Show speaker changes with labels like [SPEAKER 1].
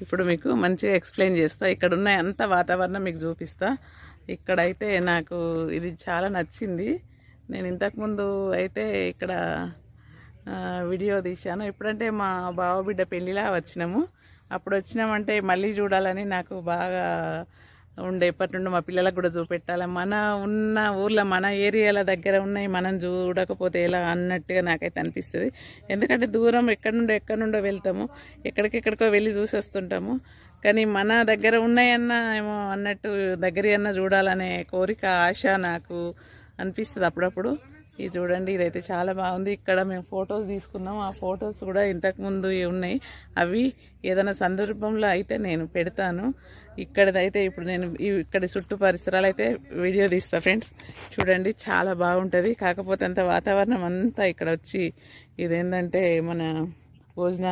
[SPEAKER 1] ఇప్పుడు మీకు మంచిగా ఎక్స్ప్లెయిన్ చేస్తా. ఇక్కడ ఉన్న అంత వాతావరణం మీకు చూపిస్తా. ఇక్కడైతే నాకు ఇది చాలా నచ్చింది. నేను ఇంతకుముందు అయితే ఇక్కడ వీడియో తీశాను. ఎప్పుడంటే మా బావ బిడ్డ పెళ్ళిలా వచ్చినాము. అప్పుడు వచ్చినామంటే మళ్ళీ చూడాలని నాకు బాగా ఉండే. ఎప్పటి నుండి మా పిల్లలకు కూడా చూపెట్టాలి. మన ఉన్న ఊర్లో మన ఏరియాల దగ్గర ఉన్నాయి, మనం చూడకపోతే ఎలా అన్నట్టుగా నాకైతే అనిపిస్తుంది. ఎందుకంటే దూరం ఎక్కడి నుండో వెళ్తాము, ఎక్కడికెక్కడికో వెళ్ళి చూసి వస్తుంటాము. కానీ మన దగ్గర ఉన్నాయన్నా ఏమో అన్నట్టు దగ్గర అన్న చూడాలనే కోరిక, ఆశ నాకు అనిపిస్తుంది అప్పుడప్పుడు. ఇది చూడండి, ఇదైతే చాలా బాగుంది. ఇక్కడ మేము ఫొటోస్ తీసుకున్నాం. ఆ ఫొటోస్ కూడా ఇంతకుముందు ఉన్నాయి. అవి ఏదైనా సందర్భంలో అయితే నేను పెడతాను. ఇక్కడదైతే ఇప్పుడు నేను ఇక్కడ చుట్టూ పరిసరాలు అయితే వీడియో తీస్తా ఫ్రెండ్స్. చూడండి, చాలా బాగుంటుంది. కాకపోతే అంత వాతావరణం అంతా ఇక్కడ వచ్చి ఇదేంటంటే మన భోజనాలు